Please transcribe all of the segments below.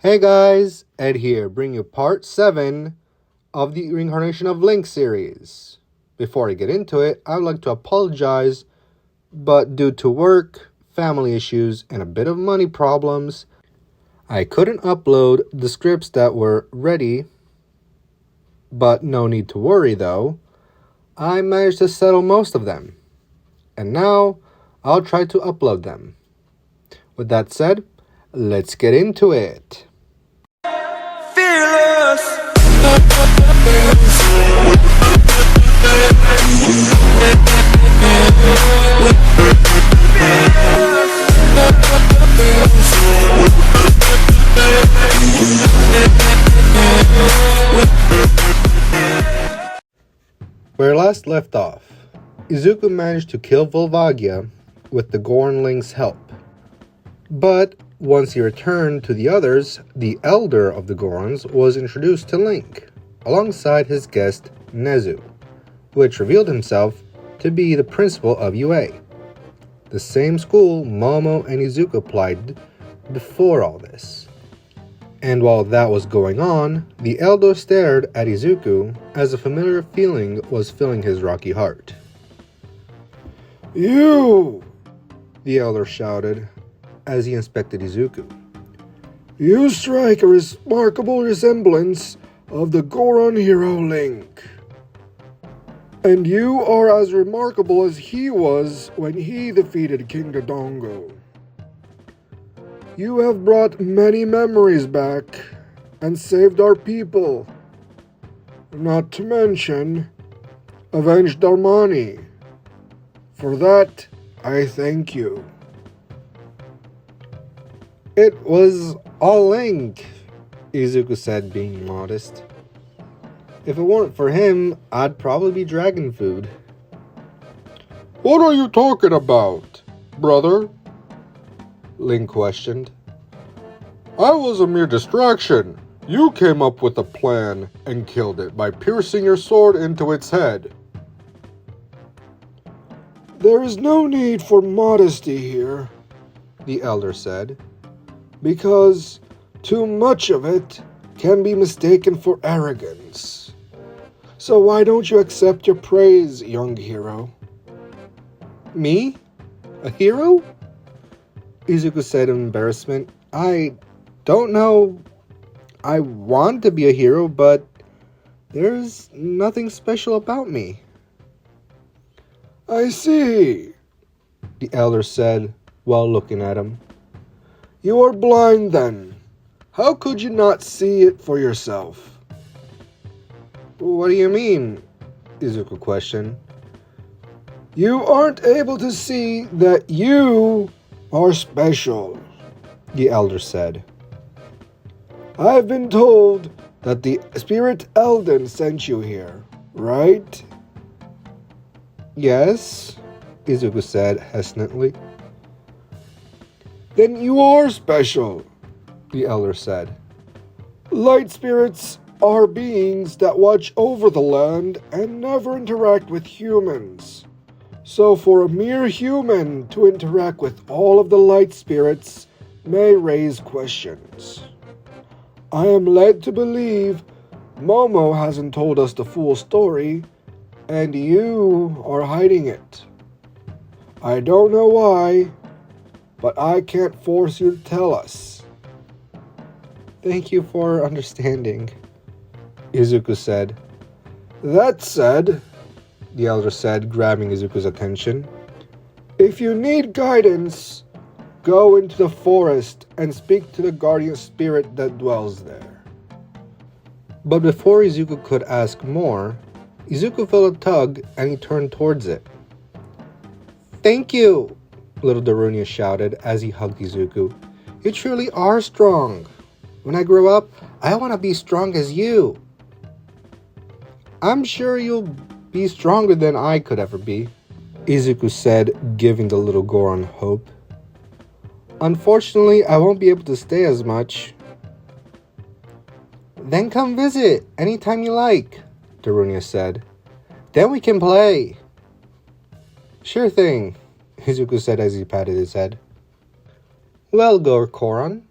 Hey guys, Ed here, bringing you part 7 of the Reincarnation of Link series. Before I get into it, I would like to apologize, but due to work, family issues, and a bit of money problems, I couldn't upload the scripts that were ready, but no need to worry though. I managed to settle most of them, and now I'll try to upload them. With that said, let's get into it. Fearless. Where last left off, Izuku managed to kill Volvagia with the Goron Link's help. But once he returned to the others, the elder of the Gorons was introduced to Link, alongside his guest Nezu, which revealed himself to be the principal of UA, the same school Momo and Izuku applied before all this. And while that was going on, the elder stared at Izuku as a familiar feeling was filling his rocky heart. "You!" the elder shouted as he inspected Izuku. "You strike a remarkable resemblance of the Goron hero Link. And you are as remarkable as he was when he defeated King Dodongo. You have brought many memories back and saved our people. Not to mention, avenged Darmani. For that, I thank you." "It was all Link," Izuku said, being modest. "If it weren't for him, I'd probably be dragon food." "What are you talking about, brother?" Link questioned. "I was a mere distraction. You came up with a plan and killed it by piercing your sword into its head." "There is no need for modesty here," the elder said, "because too much of it can be mistaken for arrogance. So why don't you accept your praise, young hero?" "Me? A hero?" Izuku said in embarrassment. "I don't know. I want to be a hero, but there's nothing special about me." "I see," the elder said while looking at him. "You are blind then. How could you not see it for yourself?" "What do you mean?" Izuku questioned. "You aren't able to see that you are special," the elder said. "I've been told that the Spirit Elden sent you here, right?" "Yes," Izuku said hesitantly. "Then you are special," the elder said. "Light spirits are beings that watch over the land and never interact with humans. So for a mere human to interact with all of the light spirits may raise questions. I am led to believe Momo hasn't told us the full story, and you are hiding it. I don't know why, but I can't force you to tell us." "Thank you for understanding," Izuku said. "That said," the elder said, grabbing Izuku's attention, "if you need guidance, go into the forest and speak to the guardian spirit that dwells there." But before Izuku could ask more, Izuku felt a tug and he turned towards it. "Thank you," little Darunia shouted as he hugged Izuku. "You truly are strong. When I grow up, I want to be strong as you." "I'm sure you'll be stronger than I could ever be," Izuku said, giving the little Goron hope. "Unfortunately, I won't be able to stay as much." "Then come visit anytime you like," Darunia said. "Then we can play." "Sure thing," Izuku said as he patted his head. "Well, Goron,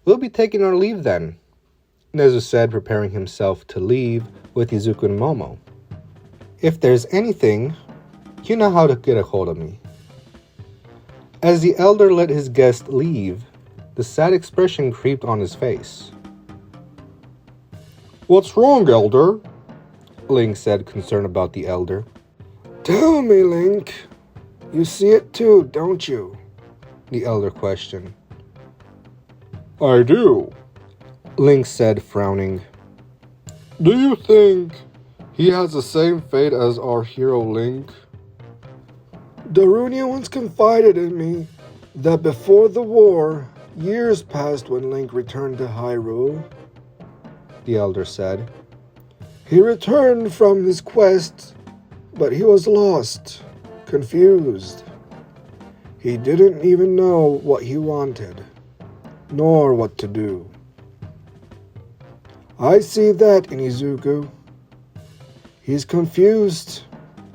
We'll be taking our leave then, Nezu said, preparing himself to leave with Izuku and Momo. If there's anything, you know how to get a hold of me. As the elder let his guest leave, the sad expression creeped on his face. What's wrong, elder? Link said, concerned about the elder. Tell me, Link. You see it too, don't you? The elder questioned. I do, Link said, frowning. Do you think he has the same fate as our hero Link? Darunia once confided in me that before the war, years passed when Link returned to Hyrule, the elder said. He returned from his quest, but he was lost, confused. He didn't even know what he wanted, nor what to do. I see that in Izuku. He's confused,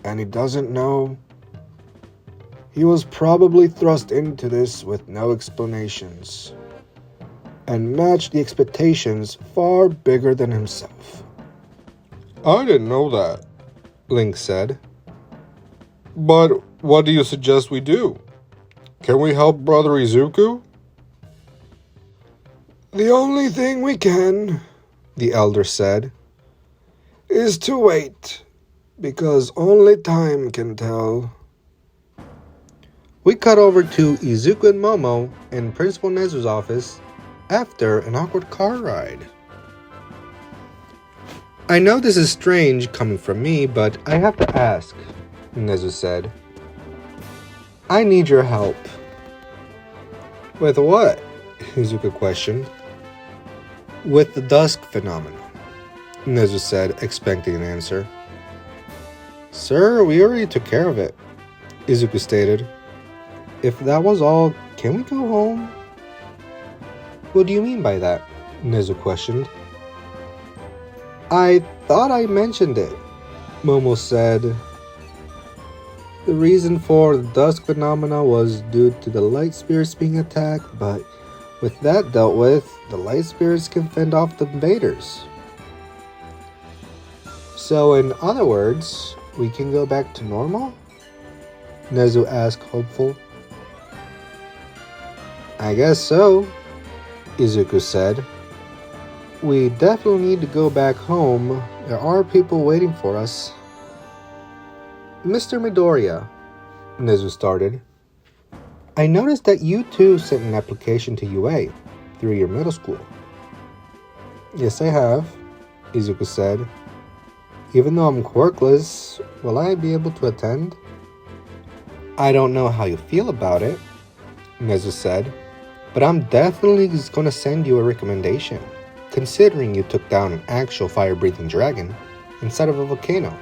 and he doesn't know. He was probably thrust into this with no explanations, and matched the expectations far bigger than himself. I didn't know that, Link said. But what do you suggest we do? Can we help Brother Izuku? The only thing we can, the elder said, is to wait, because only time can tell. We cut over to Izuku and Momo in Principal Nezu's office after an awkward car ride. I know this is strange coming from me, but I have to ask, Nezu said. I need your help. With what? Izuku questioned. With the dusk phenomenon, Nezu said, expecting an answer. Sir, we already took care of it, Izuku stated. If that was all, can we go home? What do you mean by that? Nezu questioned. I thought I mentioned it, Momo said. The reason for the dusk phenomena was due to the light spirits being attacked, but with that dealt with, the light spirits can fend off the invaders. So in other words, we can go back to normal? Nezu asked, hopeful. I guess so, Izuku said. We definitely need to go back home. There are people waiting for us. Mr. Midoriya, Nezu started. I noticed that you too sent an application to UA through your middle school. Yes, I have, Izuku said. Even though I'm quirkless, will I be able to attend? I don't know how you feel about it, Nezu said, but I'm definitely going to send you a recommendation, considering you took down an actual fire-breathing dragon instead of a volcano.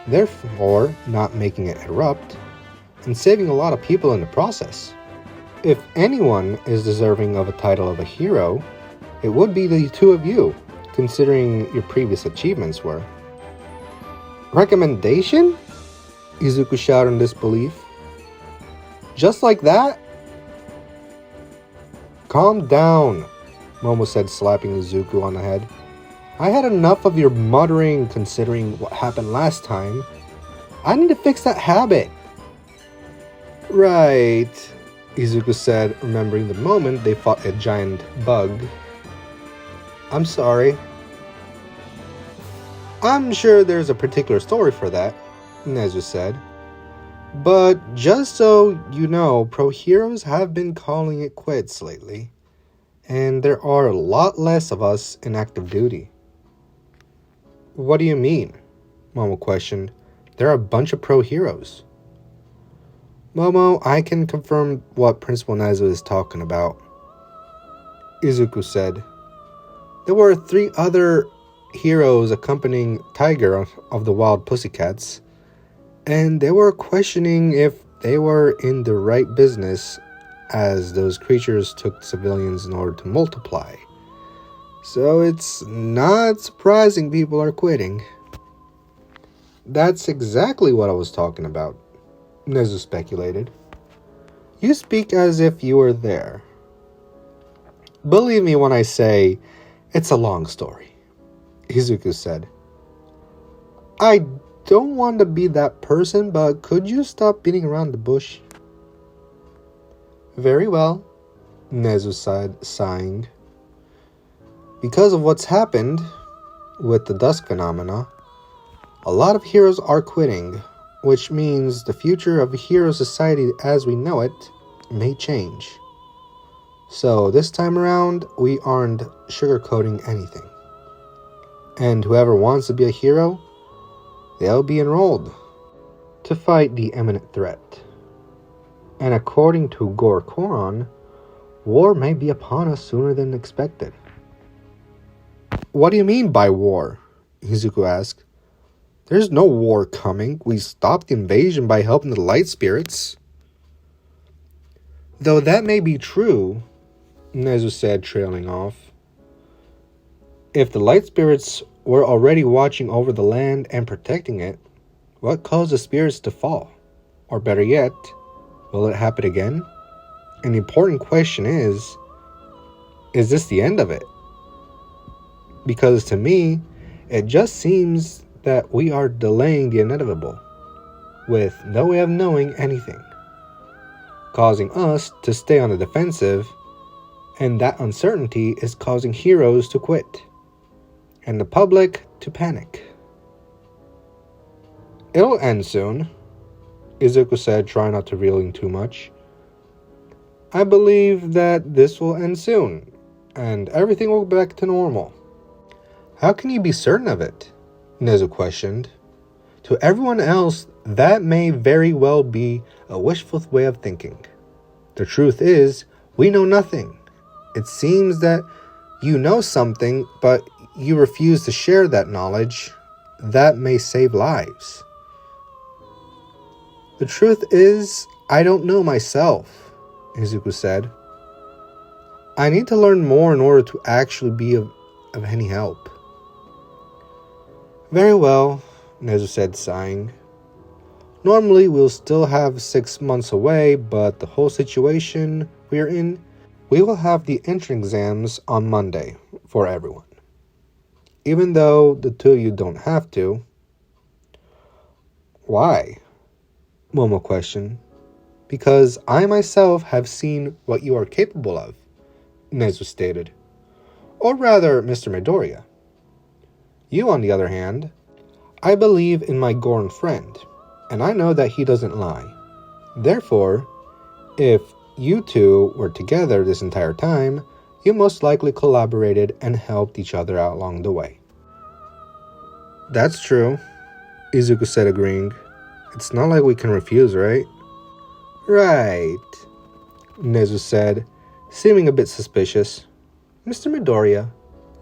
Therefore, not making it erupt, and saving a lot of people in the process. If anyone is deserving of a title of a hero, it would be the two of you, considering your previous achievements were. Recommendation? Izuku shouted in disbelief. Just like that? Calm down, Momo said, slapping Izuku on the head. I had enough of your muttering considering what happened last time. I need to fix that habit. Right, Izuku said, remembering the moment they fought a giant bug. I'm sorry. I'm sure there's a particular story for that, Nezu said. But just so you know, pro heroes have been calling it quits lately, and there are a lot less of us in active duty. What do you mean? Momo questioned. There are a bunch of pro heroes. Momo, I can confirm what Principal Nezu is talking about, Izuku said. There were 3 other heroes accompanying Tiger of the Wild Pussycats, and they were questioning if they were in the right business, as those creatures took civilians in order to multiply. So it's not surprising people are quitting. That's exactly what I was talking about, Nezu speculated. You speak as if you were there. Believe me when I say it's a long story, Izuku said. I don't want to be that person, but could you stop beating around the bush? Very well, Nezu said, sighing. Because of what's happened with the dusk phenomena, a lot of heroes are quitting, which means the future of hero society as we know it may change. So this time around, we aren't sugarcoating anything. And whoever wants to be a hero, they'll be enrolled to fight the imminent threat. And according to Goron, war may be upon us sooner than expected. What do you mean by war? Izuku asked. There's no war coming. We stopped the invasion by helping the light spirits. Though that may be true, Nezu said, trailing off. If the light spirits were already watching over the land and protecting it, what caused the spirits to fall? Or better yet, will it happen again? And the important question is this the end of it? Because to me, it just seems that we are delaying the inevitable, with no way of knowing anything, causing us to stay on the defensive, and that uncertainty is causing heroes to quit, and the public to panic. It'll end soon, Izuku said, trying not to reel in too much. I believe that this will end soon, and everything will go back to normal. How can you be certain of it? Nezu questioned. To everyone else, that may very well be a wishful way of thinking. The truth is, we know nothing. It seems that you know something, but you refuse to share that knowledge. That may save lives. The truth is, I don't know myself, Izuku said. I need to learn more in order to actually be of any help. Very well, Nezu said, sighing. Normally we'll still have 6 months away, but the whole situation we're in, we will have the entrance exams on Monday for everyone. Even though the two of you don't have to. Why? Momo questioned. Because I myself have seen what you are capable of, Nezu stated. Or rather, Mr. Midoriya. You, on the other hand, I believe in my Goron friend, and I know that he doesn't lie. Therefore, if you two were together this entire time, you most likely collaborated and helped each other out along the way. That's true, Izuku said, agreeing. It's not like we can refuse, right? Right, Nezu said, seeming a bit suspicious. Mr. Midoriya,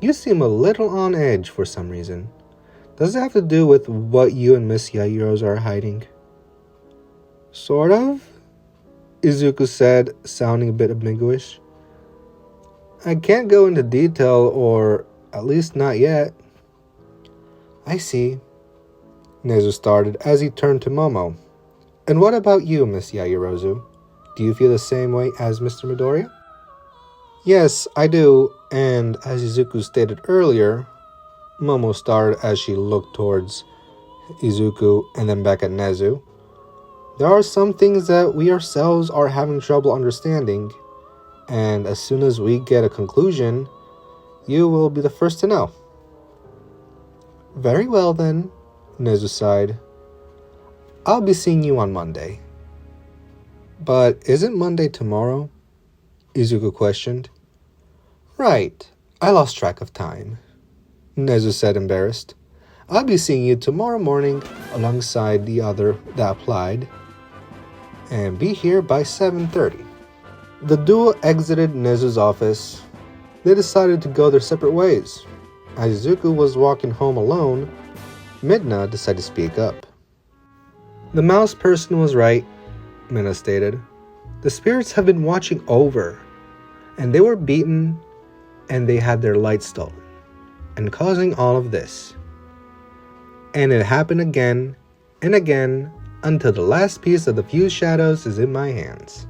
you seem a little on edge for some reason. Does it have to do with what you and Miss Yairos are hiding? Sort of, Izuku said, sounding a bit ambiguous. I can't go into detail, or at least not yet. I see, Nezu started as he turned to Momo. And what about you, Miss Yairozu? Do you feel the same way as Mr. Midoriya? Yes, I do, and as Izuku stated earlier, Momo started as she looked towards Izuku and then back at Nezu. There are some things that we ourselves are having trouble understanding, and as soon as we get a conclusion, you will be the first to know. Very well then, Nezu sighed. I'll be seeing you on Monday. But isn't Monday tomorrow? Izuku questioned. Right, I lost track of time, Nezu said, embarrassed. I'll be seeing you tomorrow morning alongside the other that applied, and be here by 7:30. The duo exited Nezu's office. They decided to go their separate ways. As Izuku was walking home alone, Midna decided to speak up. The mouse person was right, Midna stated. The spirits have been watching over, and they were beaten, and they had their light stolen, and causing all of this. And it happened again and again until the last piece of the fused shadows is in my hands.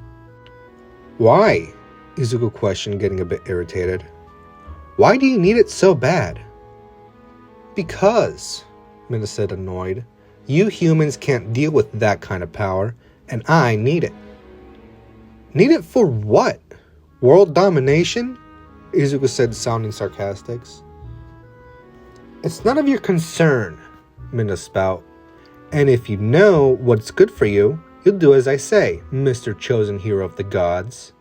Why? Izuku questioned, getting a bit irritated. Why do you need it so bad? Because, Midna said, annoyed. You humans can't deal with that kind of power, and I need it. Need it for what? World domination? Izuku said, sounding sarcastic. It's none of your concern, Midna spout. And if you know what's good for you, you'll do as I say, Mr. Chosen Hero of the Gods.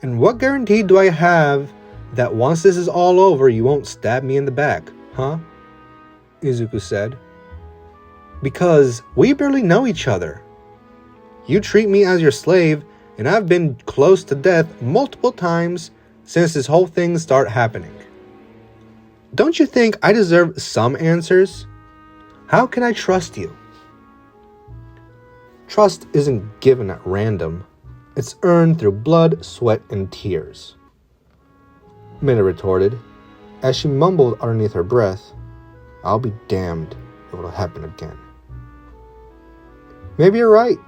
And what guarantee do I have that once this is all over, you won't stab me in the back, huh? Izuku said. Because we barely know each other. You treat me as your slave, and I've been close to death multiple times since this whole thing started happening. Don't you think I deserve some answers? How can I trust you? Trust isn't given at random. It's earned through blood, sweat, and tears. Midna retorted, as she mumbled underneath her breath, I'll be damned if it'll happen again. Maybe you're right.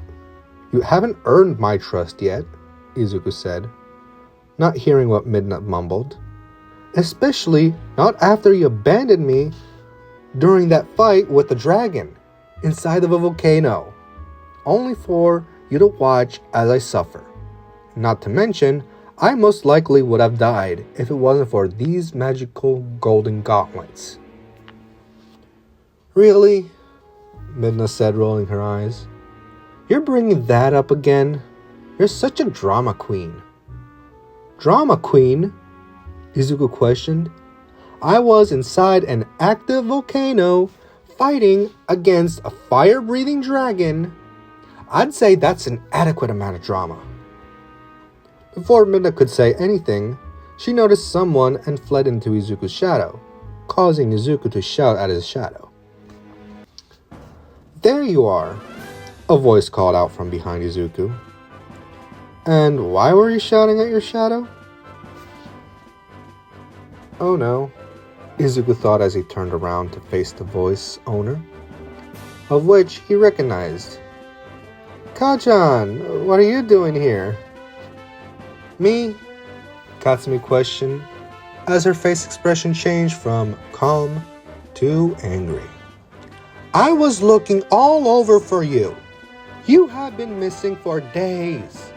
You haven't earned my trust yet, Izuku said, not hearing what Midna mumbled. Especially not after you abandoned me during that fight with the dragon inside of a volcano, only for you to watch as I suffer. Not to mention, I most likely would have died if it wasn't for these magical golden gauntlets. Really? Midna said, rolling her eyes. You're bringing that up again? You're such a drama queen. Drama queen? Izuku questioned. I was inside an active volcano fighting against a fire-breathing dragon. I'd say that's an adequate amount of drama. Before Midna could say anything, she noticed someone and fled into Izuku's shadow, causing Izuku to shout at his shadow. There you are, a voice called out from behind Izuku. And why were you shouting at your shadow? Oh no, Izuku thought as he turned around to face the voice owner, of which he recognized. Kachan, what are you doing here? Me? Katsumi questioned, as her face expression changed from calm to angry. I was looking all over for you. You have been missing for days.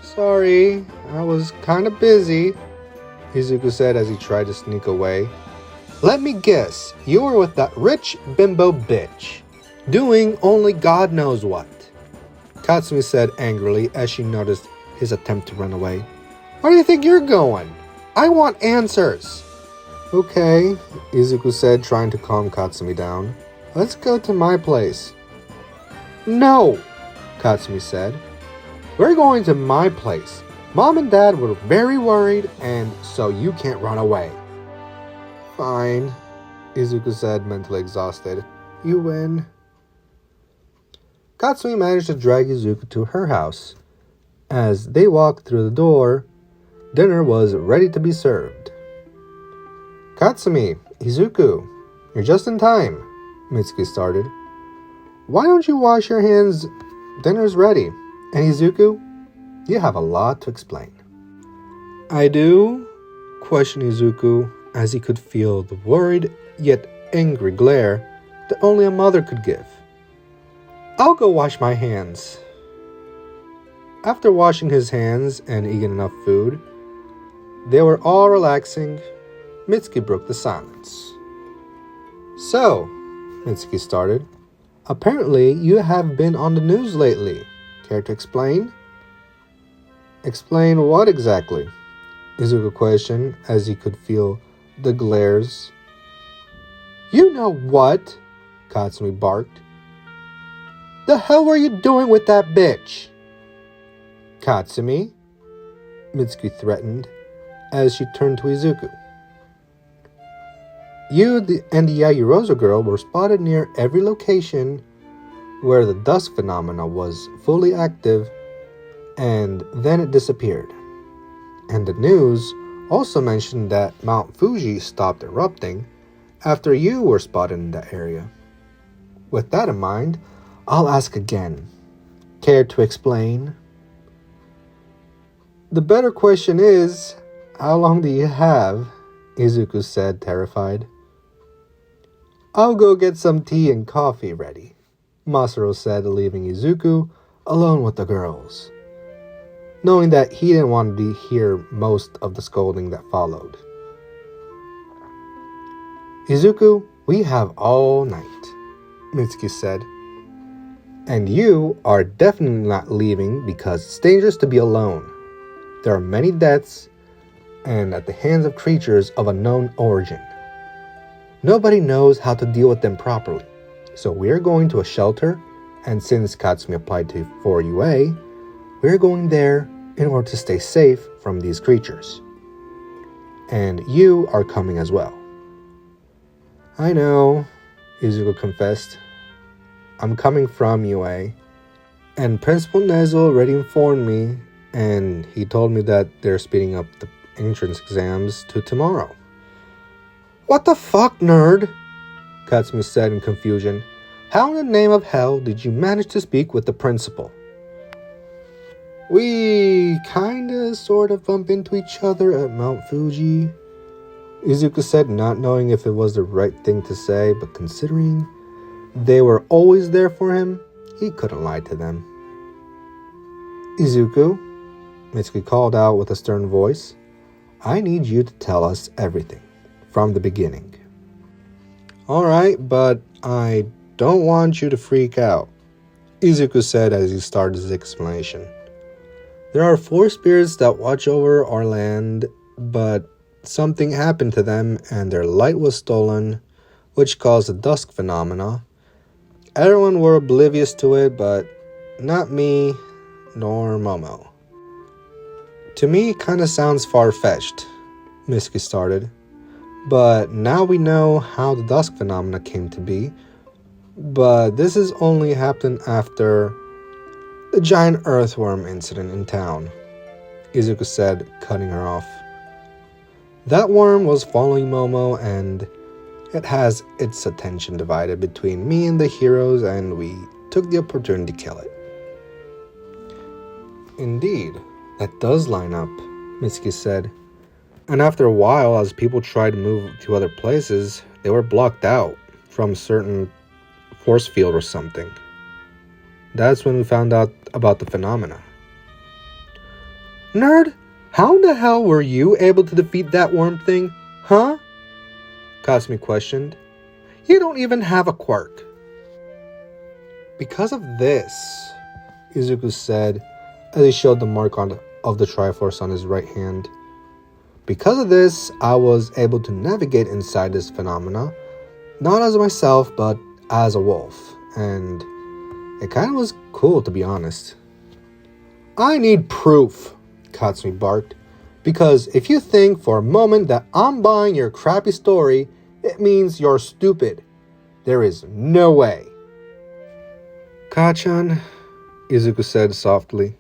Sorry, I was kinda busy, Izuku said as he tried to sneak away. Let me guess, you were with that rich bimbo bitch, doing only God knows what. Katsumi said angrily as she noticed his attempt to run away. Where do you think you're going? I want answers. Okay, Izuku said, trying to calm Katsumi down. Let's go to my place. No, Katsumi said. We're going to my place. Mom and Dad were very worried, and so you can't run away. Fine, Izuku said, mentally exhausted. You win. Katsumi managed to drag Izuku to her house. As they walked through the door, dinner was ready to be served. Katsumi, Izuku, you're just in time, Mitsuki started. Why don't you wash your hands? Dinner's ready. And Izuku, you have a lot to explain. I do? Questioned Izuku, as he could feel the worried yet angry glare that only a mother could give. I'll go wash my hands. After washing his hands and eating enough food, they were all relaxing. Mitsuki broke the silence. So, Mitsuki started, apparently you have been on the news lately. Care to explain? Explain what exactly? Izuku questioned as he could feel the glares. You know what? Katsumi barked. The hell were you doing with that bitch? Katsumi? Mitsuki threatened as she turned to Izuku. You and the Yaoyorozu girl were spotted near every location where the dusk phenomena was fully active, and then it disappeared. And the news also mentioned that Mount Fuji stopped erupting after you were spotted in that area. With that in mind, I'll ask again. Care to explain? The better question is, how long do you have? Izuku said, terrified. I'll go get some tea and coffee ready, Masaru said, leaving Izuku alone with the girls, knowing that he didn't want to hear most of the scolding that followed. Izuku, we have all night, Mitsuki said. And you are definitely not leaving because it's dangerous to be alone. There are many deaths, and at the hands of creatures of unknown origin. Nobody knows how to deal with them properly, so we're going to a shelter, and since Katsumi applied for UA, we're going there in order to stay safe from these creatures. And you are coming as well. I know, Izuku confessed. I'm coming from UA, and Principal Nezu already informed me, and he told me that they're speeding up the entrance exams to tomorrow. What the fuck, nerd? Katsumi said in confusion. How in the name of hell did you manage to speak with the principal? We kinda sort of bump into each other at Mount Fuji, Izuku said, not knowing if it was the right thing to say, but considering they were always there for him, he couldn't lie to them. Izuku, Mitsuki called out with a stern voice, I need you to tell us everything, from the beginning. Alright, but I don't want you to freak out, Izuku said as he started his explanation. There are 4 spirits that watch over our land, but something happened to them and their light was stolen, which caused the dusk phenomena. Everyone were oblivious to it, but not me nor Momo. To me, it kinda sounds far-fetched, Mitsuki started. But now we know how the dusk phenomena came to be. But this has only happened after the giant earthworm incident in town, Izuku said, cutting her off. That worm was following Momo, and it has its attention divided between me and the heroes, and we took the opportunity to kill it. Indeed, that does line up, Mitsuki said. And after a while, as people tried to move to other places, they were blocked out from a certain force field or something. That's when we found out about the phenomena. Nerd, how in the hell were you able to defeat that worm thing, huh? Katsumi questioned. You don't even have a quirk. Because of this, Izuku said as he showed the mark of the Triforce on his right hand. Because of this, I was able to navigate inside this phenomena, not as myself, but as a wolf, and it kind of was cool, to be honest. I need proof, Katsumi barked, because if you think for a moment that I'm buying your crappy story, it means you're stupid. There is no way. Kachan, Izuku said softly,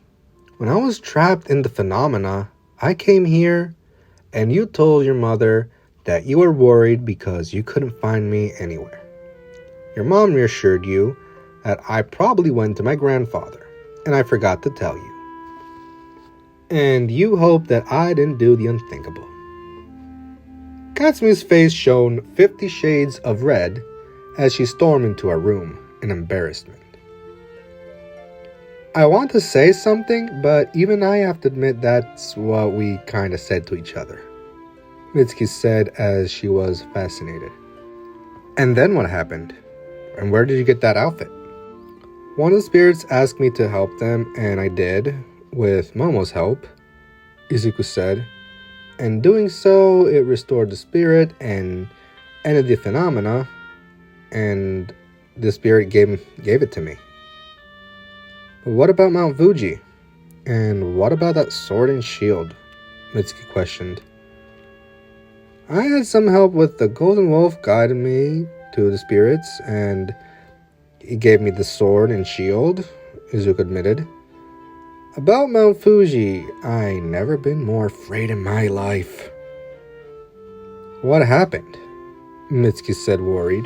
when I was trapped in the phenomena, I came here, and you told your mother that you were worried because you couldn't find me anywhere. Your mom reassured you that I probably went to my grandfather, and I forgot to tell you. And you hoped that I didn't do the unthinkable. Katsumi's face shone 50 shades of red as she stormed into her room in embarrassment. I want to say something, but even I have to admit that's what we kinda said to each other, Mitsuki said as she was fascinated. And then what happened? And where did you get that outfit? One of the spirits asked me to help them, and I did, with Momo's help, Izuku said. And doing so, it restored the spirit and ended the phenomena, and the spirit gave it to me. But what about Mount Fuji? And what about that sword and shield? Mitsuki questioned. I had some help with the Golden Wolf guiding me to the spirits, and he gave me the sword and shield, Izuku admitted. About Mount Fuji, I never been more afraid in my life. What happened? Mitsuki said, worried.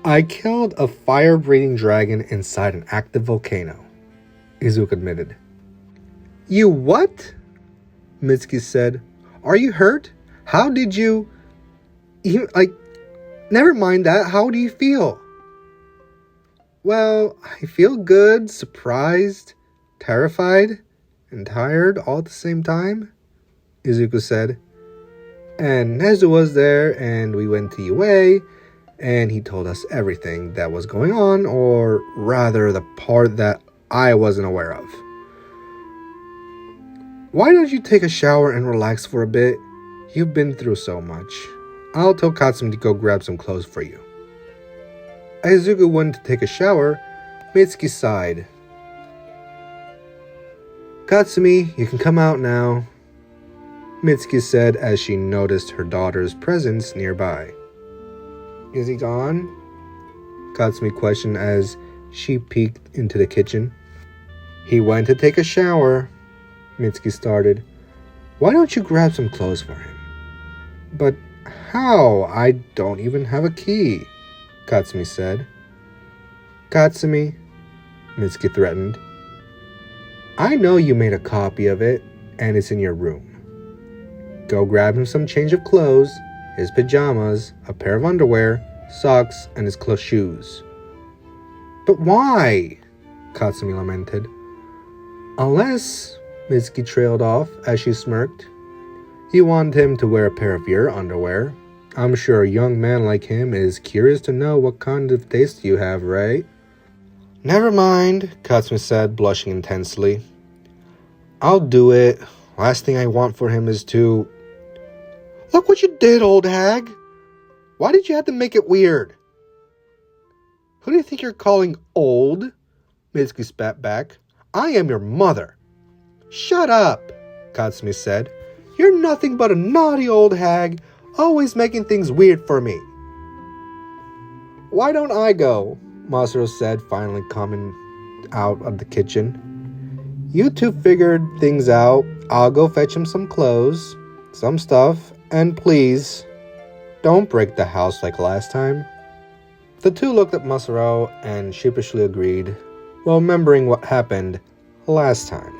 I killed a fire-breathing dragon inside an active volcano, Izuku admitted. You what? Mitsuki said. Are you hurt? How did you... Never mind that. How do you feel? Well, I feel good, surprised, terrified, and tired all at the same time, Izuku said. And Nezu was there, and we went to UA, and he told us everything that was going on, or rather the part that I wasn't aware of. Why don't you take a shower and relax for a bit? You've been through so much. I'll tell Katsumi to go grab some clothes for you. As Izuku went to take a shower, Mitsuki sighed. Katsumi, you can come out now, Mitsuki said as she noticed her daughter's presence nearby. Is he gone? Katsumi questioned as she peeked into the kitchen. He went to take a shower, Mitsuki started. Why don't you grab some clothes for him? But how? I don't even have a key, Katsumi said. Katsumi, Mitsuki threatened. I know you made a copy of it, and it's in your room. Go grab him some change of clothes, his pajamas, a pair of underwear, socks, and his close shoes. But why? Katsumi lamented. Unless, Mitsuki trailed off as she smirked, you want him to wear a pair of your underwear. I'm sure a young man like him is curious to know what kind of taste you have, right? Never mind, Katsumi said, blushing intensely. I'll do it. Last thing I want for him is to... Look what you did, old hag! Why did you have to make it weird? Who do you think you're calling old? Mitsuki spat back. I am your mother. Shut up, Katsumi said. You're nothing but a naughty old hag, always making things weird for me. Why don't I go? Masaru said, finally coming out of the kitchen. You two figured things out. I'll go fetch him some clothes, some stuff, and please, don't break the house like last time. The two looked at Masaru and sheepishly agreed, while remembering what happened last time.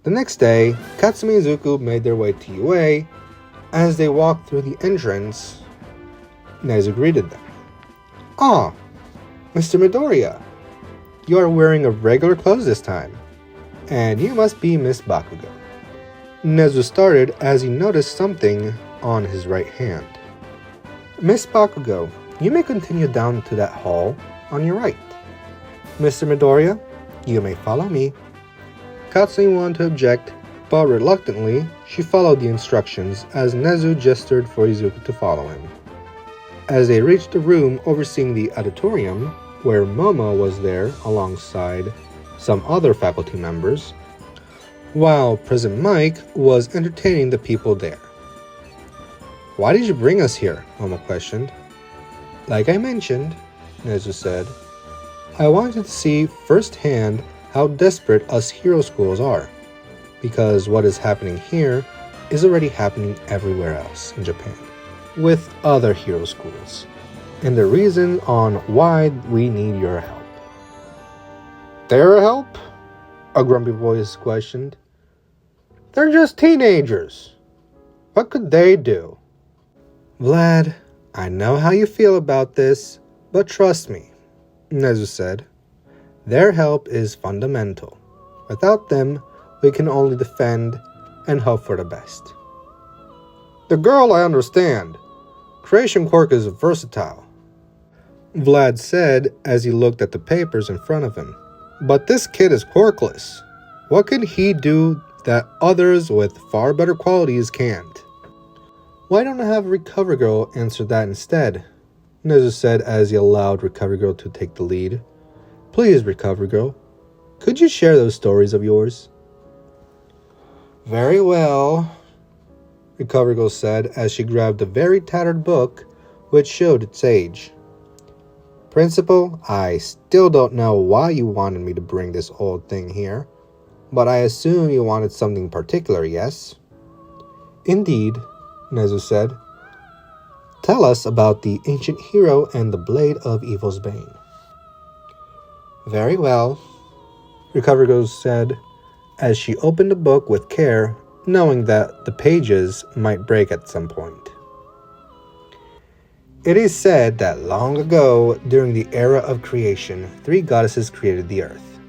The next day, Katsumi and Izuku made their way to UA. As they walked through the entrance, Nezu greeted them. Ah, Mr. Midoriya, you are wearing a regular clothes this time, and you must be Miss Bakugo. Nezu started as he noticed something on his right hand. Miss Bakugo, you may continue down to that hall on your right. Mr. Midoriya, you may follow me. Katsumi wanted to object, but reluctantly, she followed the instructions as Nezu gestured for Izuku to follow him. As they reached the room overseeing the auditorium, where Momo was there alongside some other faculty members, while President Mike was entertaining the people there. Why did you bring us here? Momo questioned. Like I mentioned, Nezu said, I wanted to see firsthand how desperate us hero schools are, because what is happening here is already happening everywhere else in Japan, with other hero schools, and the reason on why we need your help. Their help? A grumpy voice questioned. They're just teenagers. What could they do? Vlad, I know how you feel about this, but trust me, Nezu said. Their help is fundamental. Without them, we can only defend and hope for the best. The girl I understand. Creation quirk is versatile, Vlad said as he looked at the papers in front of him. But this kid is quirkless. What can he do that others with far better qualities can't? Why don't I have Recovery Girl answer that instead? Nezu said as he allowed Recovery Girl to take the lead. Please, Recovery Girl, could you share those stories of yours? Very well, Recovery Girl said as she grabbed a very tattered book which showed its age. Principal, I still don't know why you wanted me to bring this old thing here, but I assume you wanted something particular, yes? Indeed, Nezu said. Tell us about the ancient hero and the blade of evil's bane. Very well, Recovery Girl said as she opened the book with care, knowing that the pages might break at some point. It is said that long ago, during the era of creation, 3 goddesses created the earth.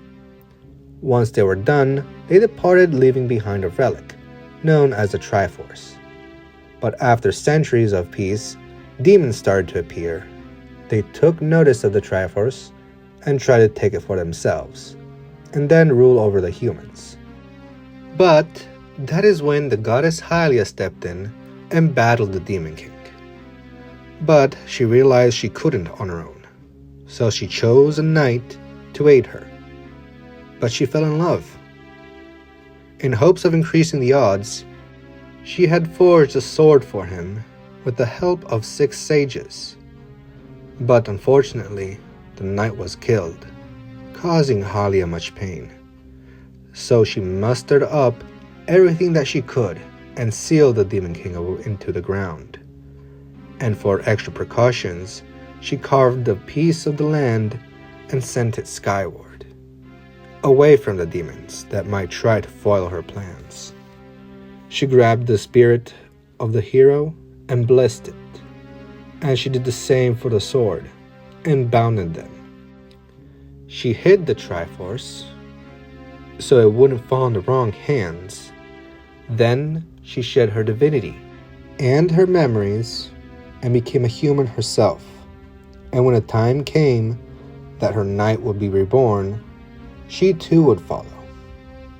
Once they were done, they departed, leaving behind a relic, known as the Triforce. But after centuries of peace, demons started to appear. They took notice of the Triforce and tried to take it for themselves, and then rule over the humans. But that is when the goddess Hylia stepped in and battled the Demon King. But she realized she couldn't on her own, so she chose a knight to aid her. But she fell in love. In hopes of increasing the odds, she had forged a sword for him with the help of 6 sages. But unfortunately, the knight was killed, causing Hylia much pain. So she mustered up everything that she could and sealed the Demon King into the ground. And for extra precautions, she carved a piece of the land and sent it skyward, away from the demons that might try to foil her plans. She grabbed the spirit of the hero and blessed it, and she did the same for the sword and bounded them. She hid the Triforce so it wouldn't fall in the wrong hands. Then she shed her divinity and her memories and became a human herself. And when a time came that her knight would be reborn, she too would follow,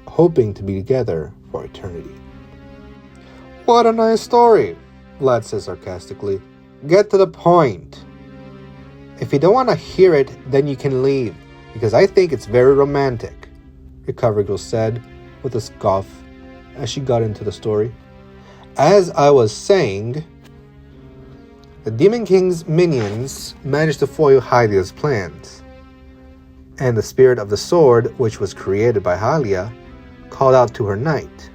hoping to be together for eternity. What a nice story, Vlad says sarcastically. Get to the point. If you don't want to hear it, then you can leave, because I think it's very romantic, Recovery Girl said with a scoff as she got into the story. As I was saying, the Demon King's minions managed to foil Hylia's plans, and the spirit of the sword, which was created by Hylia, called out to her knight,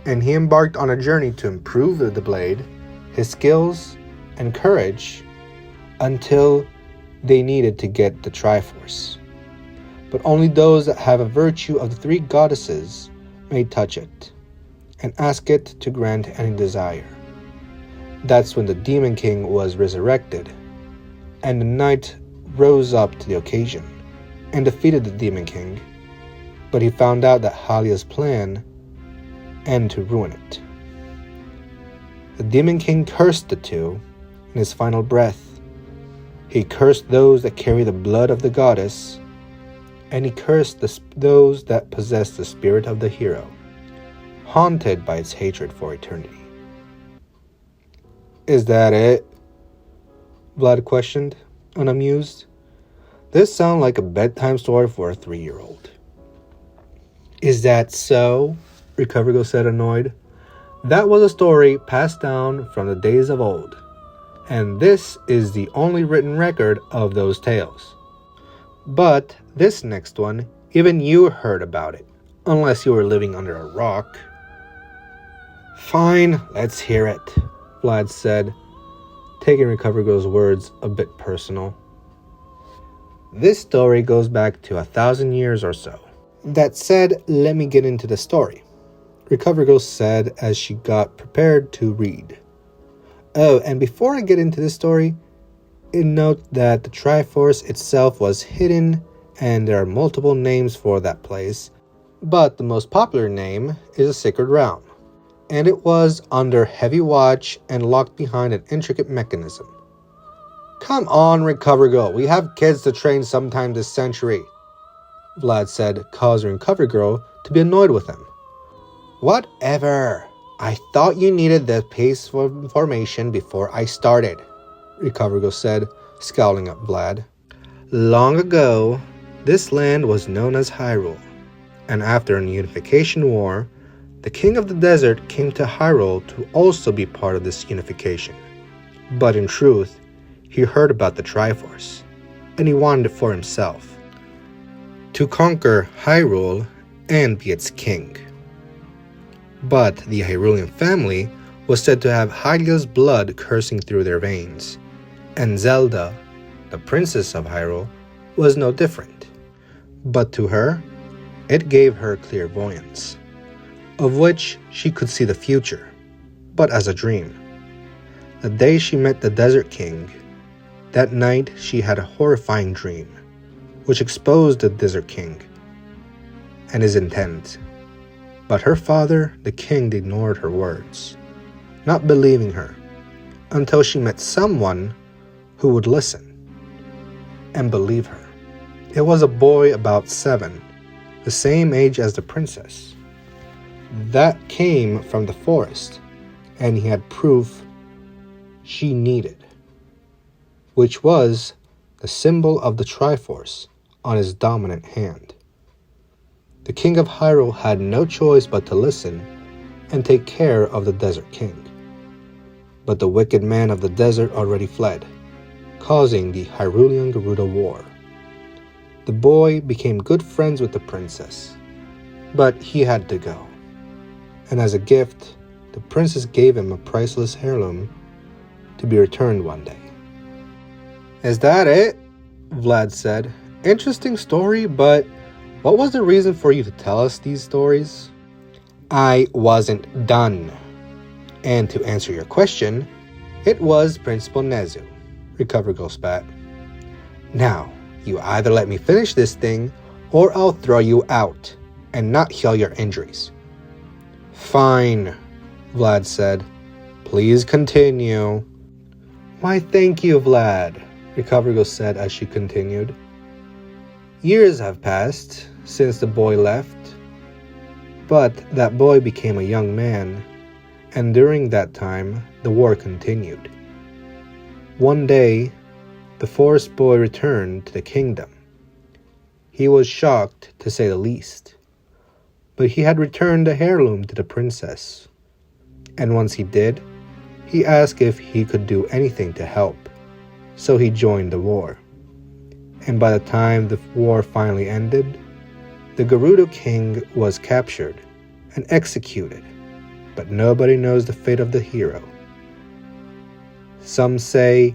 and he embarked on a journey to improve the blade, his skills, and courage until they needed to get the Triforce. But only those that have a virtue of the 3 goddesses may touch it and ask it to grant any desire. That's when the Demon King was resurrected, and the knight rose up to the occasion and defeated the Demon King, but he found out that Hylia's plan and to ruin it. The Demon King cursed the 2 in his final breath. He cursed those that carry the blood of the goddess, and he cursed those that possess the spirit of the hero, haunted by its hatred for eternity. Is that it? Vlad questioned, unamused. This sounded like a bedtime story for a 3-year-old. Is that so? Recovery Girl said, annoyed. That was a story passed down from the days of old, and this is the only written record of those tales. But this next one, even you heard about it, unless you were living under a rock. Fine, let's hear it, Vlad said, taking Recovery Girl's words a bit personal. This story goes back to 1,000 years or so. That said, let me get into the story, Recovery Girl said as she got prepared to read. Oh, and before I get into this story, note that the Triforce itself was hidden and there are multiple names for that place, but the most popular name is a sacred realm, and it was under heavy watch and locked behind an intricate mechanism. Come on, Recovery Girl, we have kids to train sometime this century, Vlad said, causing Recovery Girl to be annoyed with him. Whatever. I thought you needed the piece of information before I started, Recovery Girl said, scowling at Vlad. Long ago, this land was known as Hyrule, and after a unification war, the king of the desert came to Hyrule to also be part of this unification. But in truth, he heard about the Triforce, and he wanted it for himself, to conquer Hyrule and be its king. But the Hyrulean family was said to have Hylia's blood coursing through their veins, and Zelda, the princess of Hyrule, was no different. But to her, It gave her clairvoyance, of which she could see the future, but as a dream. The day she met the Desert King, that night she had a horrifying dream, which exposed the Desert King and his intent. But her father, the king, ignored her words, not believing her, until she met someone who would listen and believe her. It was a boy about 7, the same age as the princess, that came from the forest, and he had proof she needed, which was the symbol of the Triforce on his dominant hand. The king of Hyrule had no choice but to listen and take care of the Desert King. But the wicked man of the desert already fled, causing the Hyrulean Gerudo War. The boy became good friends with the princess, but he had to go. And as a gift, the princess gave him a priceless heirloom to be returned one day. "Is that it?" Vlad said. "Interesting story, but what was the reason for you to tell us these stories?" "I wasn't done. And to answer your question, it was Principal Nezu," Recover Girl spat. "Now, you either let me finish this thing, or I'll throw you out and not heal your injuries." "Fine," Vlad said. "Please continue." "Why, thank you, Vlad," Recover Girl said as she continued. "Years have passed since the boy left, but that boy became a young man, and during that time, the war continued. One day, the forest boy returned to the kingdom. He was shocked, to say the least, but he had returned the heirloom to the princess, and once he did, he asked if he could do anything to help, so he joined the war. And by the time the war finally ended, the Gerudo King was captured and executed, but nobody knows the fate of the hero. Some say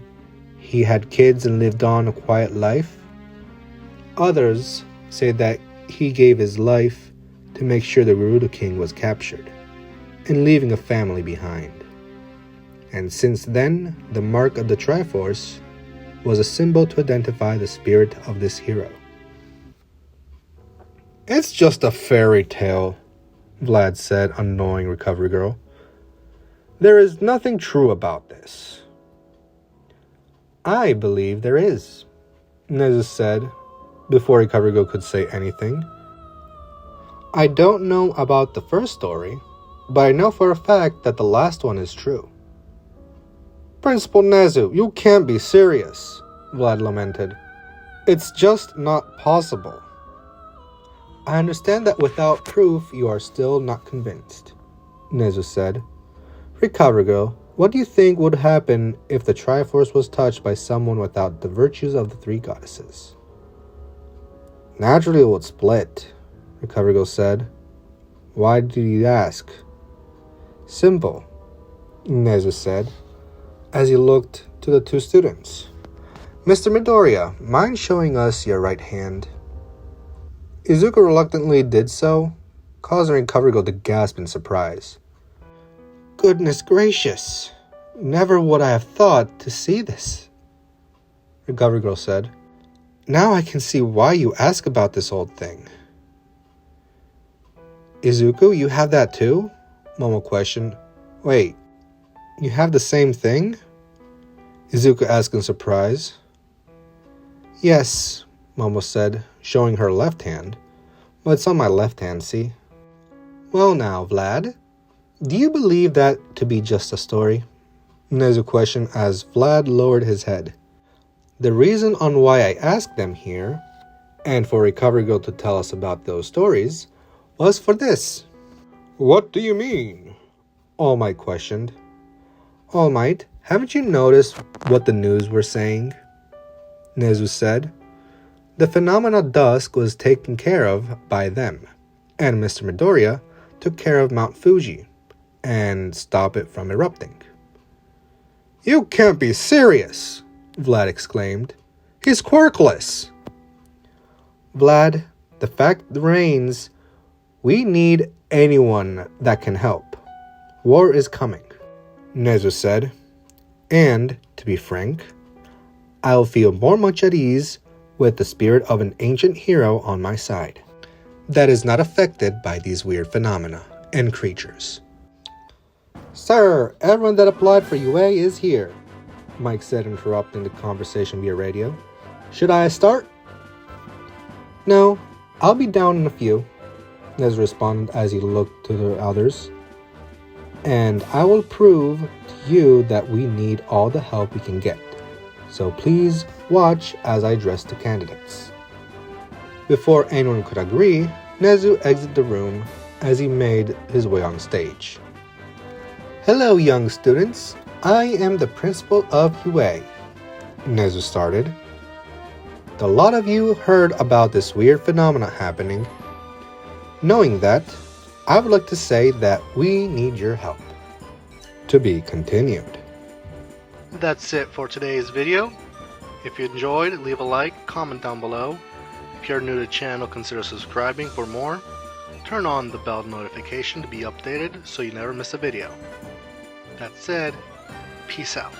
he had kids and lived on a quiet life. Others say that he gave his life to make sure the Gerudo King was captured and leaving a family behind. And since then, the mark of the Triforce was a symbol to identify the spirit of this hero." "It's just a fairy tale," Vlad said, annoying Recovery Girl. "There is nothing true about this." "I believe there is," Nezu said, before Recovery Girl could say anything. "I don't know about the first story, but I know for a fact that the last one is true." "Principal Nezu, you can't be serious," Vlad lamented. "It's just not possible." "I understand that without proof you are still not convinced," Nezu said. "Recover Girl, what do you think would happen if the Triforce was touched by someone without the virtues of the 3 goddesses?" "Naturally it would split," Recover Girl said. "Why do you ask?" "Simple," Nezu said, as he looked to the 2 students. "Mr. Midoriya, mind showing us your right hand?" Izuku reluctantly did so, causing Recover Girl to gasp in surprise. "Goodness gracious! Never would I have thought to see this," Recover Girl said. "Now I can see why you ask about this old thing." "Izuku, you have that too?" Momo questioned. "Wait, you have the same thing?" Izuku asked in surprise. "Yes," Momo said, showing her left hand. "But it's on my left hand, see?" "Well now, Vlad, do you believe that to be just a story?" Nezu questioned as Vlad lowered his head. The reason on why I asked them here, and for Recovery Girl to tell us about those stories, was for this. "What do you mean?" All Might questioned. "All Might, haven't you noticed what the news were saying?" Nezu said. "The phenomena Dusk was taken care of by them, and Mr. Midoriya took care of Mount Fuji and stopped it from erupting." "You can't be serious!" Vlad exclaimed. "He's quirkless!" "Vlad, The fact remains, we need anyone that can help. War is coming, Nezu said. and, to be frank, I'll feel more much at ease with the spirit of an ancient hero on my side that is not affected by these weird phenomena and creatures. Sir, everyone that applied for UA is here, Mike said, interrupting the conversation via radio. Should I start? No, I'll be down in a few, Nez responded as he looked to the others. And I will prove to you that we need all the help we can get. So please watch as I address the candidates. Before anyone could agree, Nezu exited the room as he made his way on stage. Hello, young students. I am the principal of UA, Nezu started. A lot of you heard about this weird phenomena happening. Knowing that, I would like to say that we need your help. To be continued. That's it for today's video. If you enjoyed, leave a like, comment down below. If you're new to the channel, consider subscribing for more. Turn on the bell notification to be updated so you never miss a video. That said, peace out.